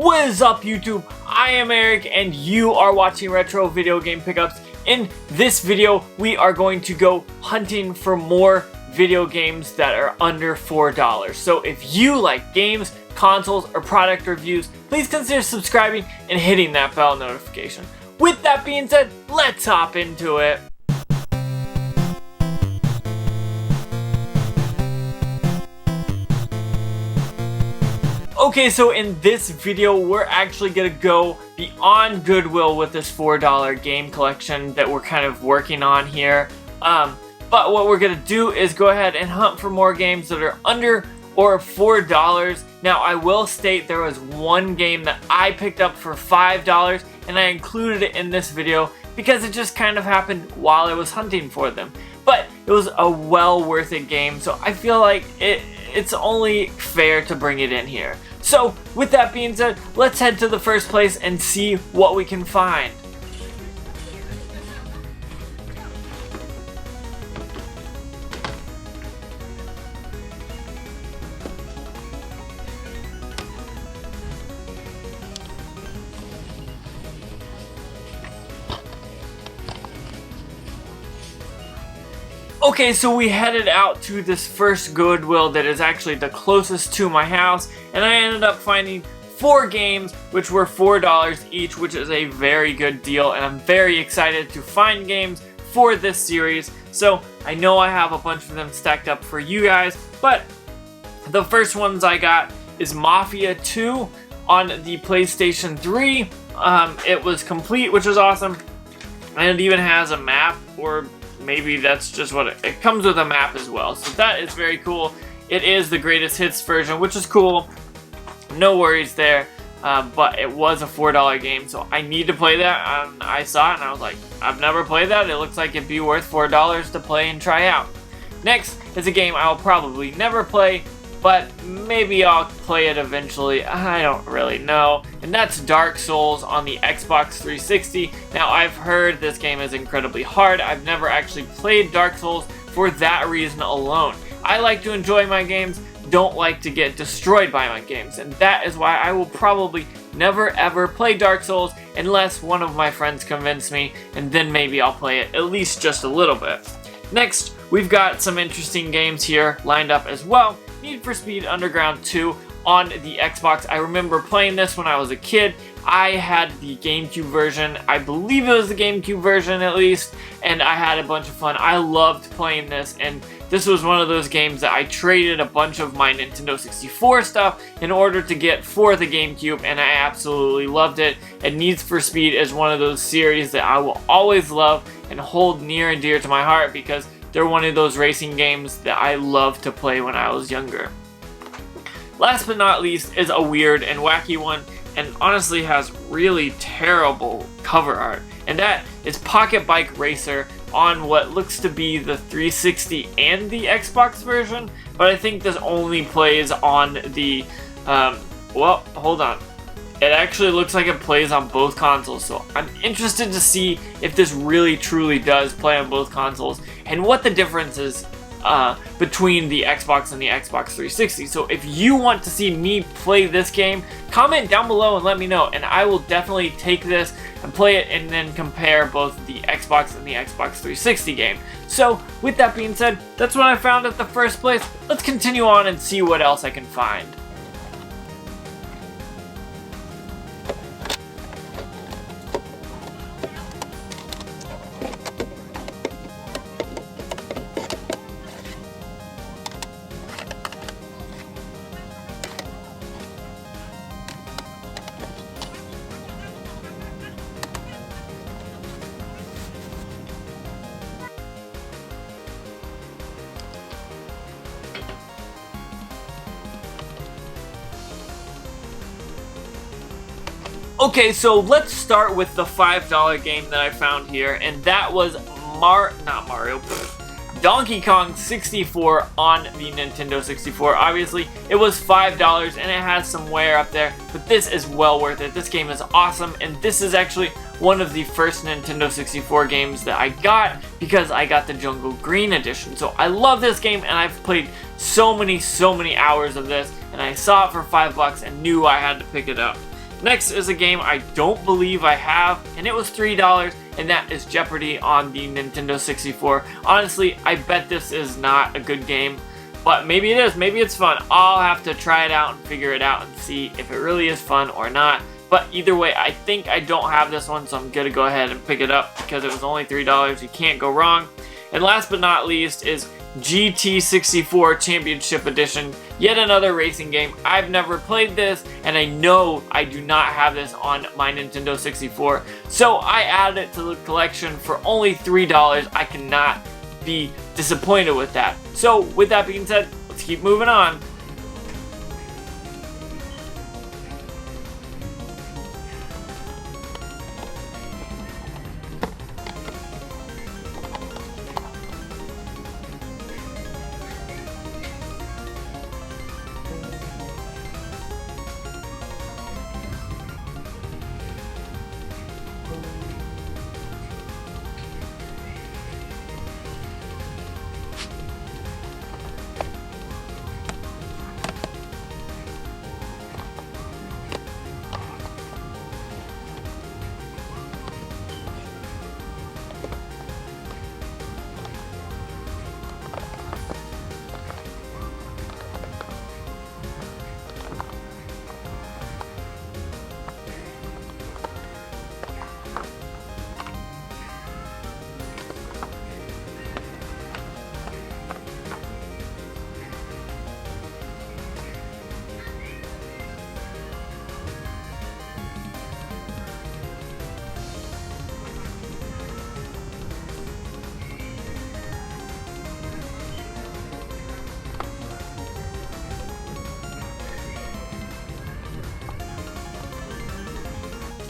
What is up, YouTube? I am Eric and you are watching Retro Video Game Pickups. In this video, we are going to go hunting for more video games that are under $4. So if you like games, consoles, or product reviews, please consider subscribing and hitting that bell notification. With that being said, let's hop into it. Okay, so in this video, we're actually gonna go beyond Goodwill with this $4 game collection that we're kind of working on here. But what we're gonna do is go ahead and hunt for more games that are under or $4. Now, I will state there was one game that I picked up for $5, and I included it in this video because it just kind of happened while I was hunting for them. But it was a well worth it game, so I feel like it's only fair to bring it in here. So, with that being said, let's head to the first place and see what we can find. Okay, so we headed out to this first Goodwill that is actually the closest to my house, and I ended up finding 4 games which were $4 each, which is a very good deal, and I'm very excited to find games for this series. So I know I have a bunch of them stacked up for you guys, but the first ones I got is Mafia 2 on the PlayStation 3. It was complete, which is awesome, and it even has a map, or maybe that's just what it comes with a map as well. So that is very cool. It is the greatest hits version, which is cool. No worries there. But it was a $4 game, so I need to play that. I saw it and I was like, I've never played that. It looks like it'd be worth $4 to play and try out. Next is a game I'll probably never play, but maybe I'll play it eventually. I don't really know. And that's Dark Souls on the Xbox 360. Now, I've heard this game is incredibly hard. I've never actually played Dark Souls for that reason alone. I like to enjoy my games, don't like to get destroyed by my games. And that is why I will probably never ever play Dark Souls unless one of my friends convince me, and then maybe I'll play it at least just a little bit. Next, we've got some interesting games here lined up as well. Need for Speed Underground 2 on the Xbox. I remember playing this when I was a kid. I had the GameCube version. I believe it was the GameCube version at least, and I had a bunch of fun. I loved playing this, and this was one of those games that I traded a bunch of my Nintendo 64 stuff in order to get for the GameCube, and I absolutely loved it. And Need for Speed is one of those series that I will always love and hold near and dear to my heart because they're one of those racing games that I loved to play when I was younger. Last but not least is a weird and wacky one, and honestly has really terrible cover art. And that is Pocket Bike Racer on what looks to be the 360 and the Xbox version, but I think this only plays on the, well, hold on. It actually looks like it plays on both consoles, so I'm interested to see if this really truly does play on both consoles and what the difference is between the Xbox and the Xbox 360. So if you want to see me play this game, comment down below and let me know, and I will definitely take this and play it and then compare both the Xbox and the Xbox 360 game. So with that being said, that's what I found at the first place. Let's continue on and see what else I can find. Okay, so let's start with the $5 game that I found here, and that was Donkey Kong 64 on the Nintendo 64. Obviously, it was $5 and it has some wear up there, but this is well worth it. This game is awesome, and this is actually one of the first Nintendo 64 games that I got because I got the Jungle Green edition. So I love this game, and I've played so many hours of this, and I saw it for $5 and knew I had to pick it up. Next is a game I don't believe I have, and it was $3, and that is Jeopardy on the Nintendo 64. Honestly, I bet this is not a good game, but maybe it is, maybe it's fun. I'll have to try it out and figure it out and see if it really is fun or not. But either way, I think I don't have this one, so I'm gonna go ahead and pick it up because it was only $3. You can't go wrong. And last but not least is GT64 Championship Edition. Yet another racing game. I've never played this, and I know I do not have this on my Nintendo 64. So I added it to the collection for only $3. I cannot be disappointed with that. So with that being said, let's keep moving on.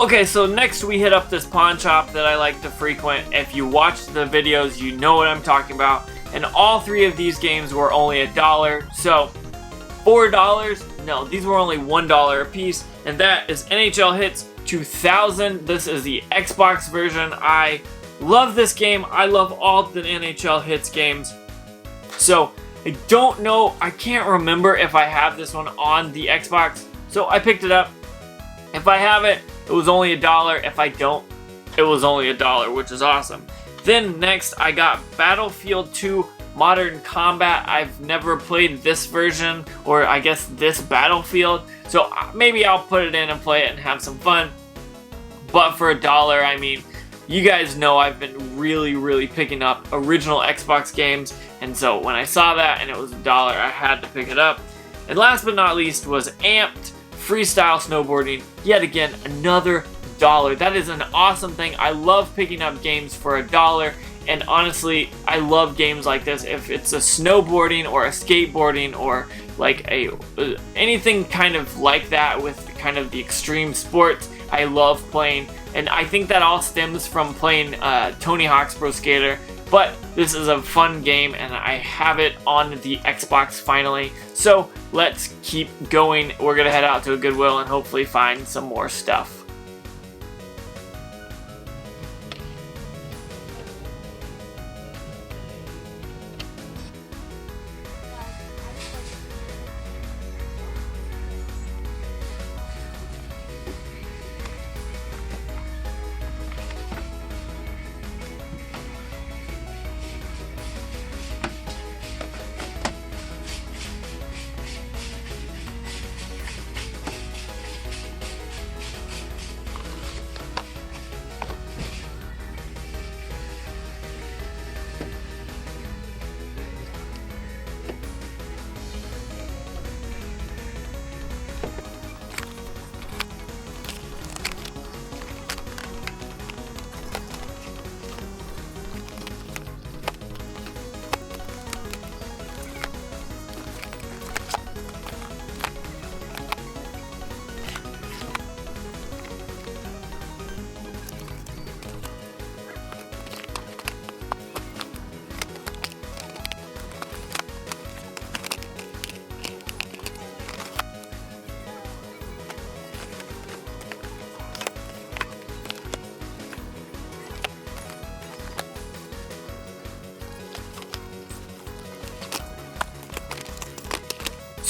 Okay, so next we hit up this pawn shop that I like to frequent. If you watch the videos, you know what I'm talking about. And all three of these games were only $1. So, $4? No, these were only $1 a piece. And that is NHL Hits 2000. This is the Xbox version. I love this game. I love all the NHL Hits games. So, I don't know. I can't remember if I have this one on the Xbox. So, I picked it up. If I have it, it was only $1. If I don't, it was only $1, which is awesome. Then next, I got Battlefield 2 Modern Combat. I've never played this version, or I guess this Battlefield. So maybe I'll put it in and play it and have some fun. But for $1, I mean, you guys know I've been really picking up original Xbox games. And so when I saw that and it was $1, I had to pick it up. And last but not least was Amped Freestyle Snowboarding, yet again, another $1. That is an awesome thing. I love picking up games for $1, and honestly, I love games like this. If it's a snowboarding or a skateboarding or like anything kind of like that with kind of the extreme sports, I love playing. And I think that all stems from playing Tony Hawk's Pro Skater. But this is a fun game, and I have it on the Xbox finally. So let's keep going. We're gonna head out to a Goodwill and hopefully find some more stuff.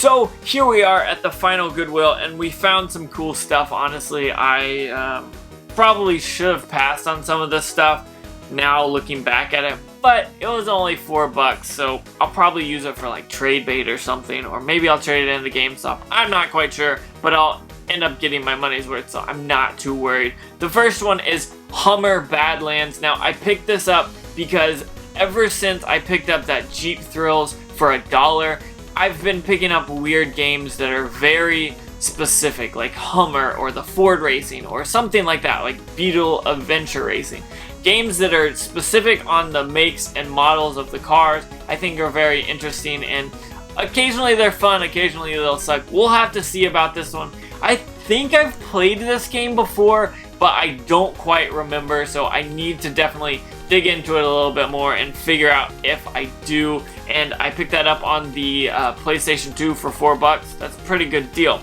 So here we are at the final Goodwill, and we found some cool stuff. Honestly, I probably should have passed on some of this stuff now looking back at it, but it was only $4, so I'll probably use it for like trade bait or something, or maybe I'll trade it into GameStop. I'm not quite sure, but I'll end up getting my money's worth, so I'm not too worried. The first one is Hummer Badlands. Now, I picked this up because ever since I picked up that Jeep Thrills for $1, I've been picking up weird games that are very specific, like Hummer or the Ford Racing or something like that, like Beetle Adventure Racing. Games that are specific on the makes and models of the cars, I think are very interesting, and occasionally they're fun, occasionally they'll suck. We'll have to see about this one. I think I've played this game before, but I don't quite remember, so I need to definitely dig into it a little bit more and figure out if I do. And I picked that up on the PlayStation 2 for $4. That's a pretty good deal.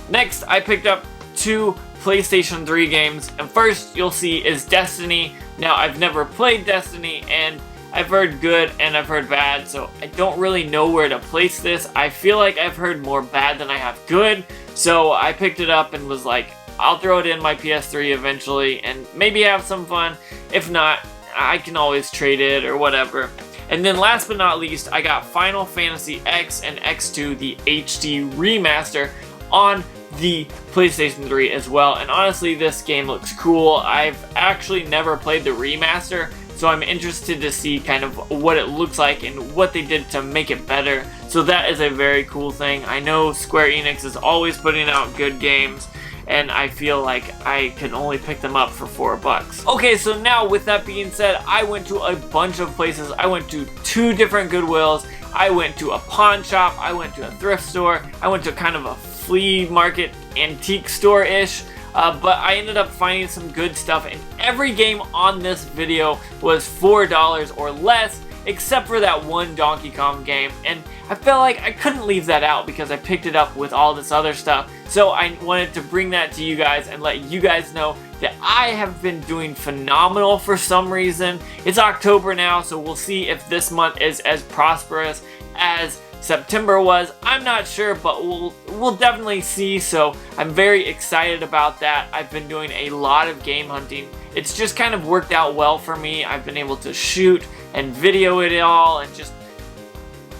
Next, I picked up 2 PlayStation 3 games, and first you'll see is Destiny. Now, I've never played Destiny, and I've heard good and I've heard bad, so I don't really know where to place this. I feel like I've heard more bad than I have good, so I picked it up and was like, I'll throw it in my PS3 eventually and maybe have some fun. If not, I can always trade it or whatever. And then last but not least, I got Final Fantasy X and X2, the HD remaster, on the PlayStation 3 as well. And honestly, this game looks cool. I've actually never played the remaster, so I'm interested to see kind of what it looks like and what they did to make it better. So that is a very cool thing. I know Square Enix is always putting out good games, and I feel like I can only pick them up for $4. Okay, so now with that being said, I went to a bunch of places. I went to 2 different Goodwills. I went to a pawn shop. I went to a thrift store. I went to kind of a flea market antique store-ish. But I ended up finding some good stuff, and every game on this video was $4 or less, except for that one Donkey Kong game, and I felt like I couldn't leave that out because I picked it up with all this other stuff. So I wanted to bring that to you guys and let you guys know that I have been doing phenomenal for some reason. It's October now, so we'll see if this month is as prosperous as September was. I'm not sure, but we'll definitely see, so I'm very excited about that. I've been doing a lot of game hunting. It's just kind of worked out well for me. I've been able to shoot and video it all and just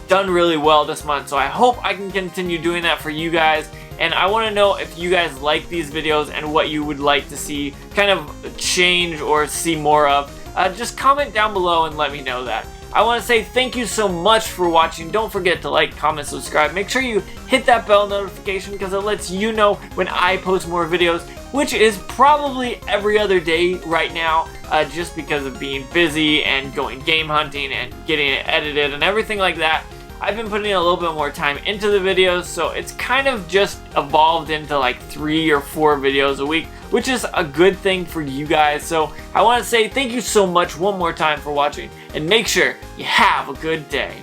done really well this month, so I hope I can continue doing that for you guys. And I want to know if you guys like these videos and what you would like to see kind of change or see more of. Just comment down below and let me know that. I want to say thank you so much for watching. Don't forget to like, comment, subscribe. Make sure you hit that bell notification because it lets you know when I post more videos, which is probably every other day right now, just because of being busy and going game hunting and getting it edited and everything like that. I've been putting a little bit more time into the videos, so it's kind of just evolved into like 3 or 4 videos a week, which is a good thing for you guys. So I want to say thank you so much one more time for watching, and make sure you have a good day.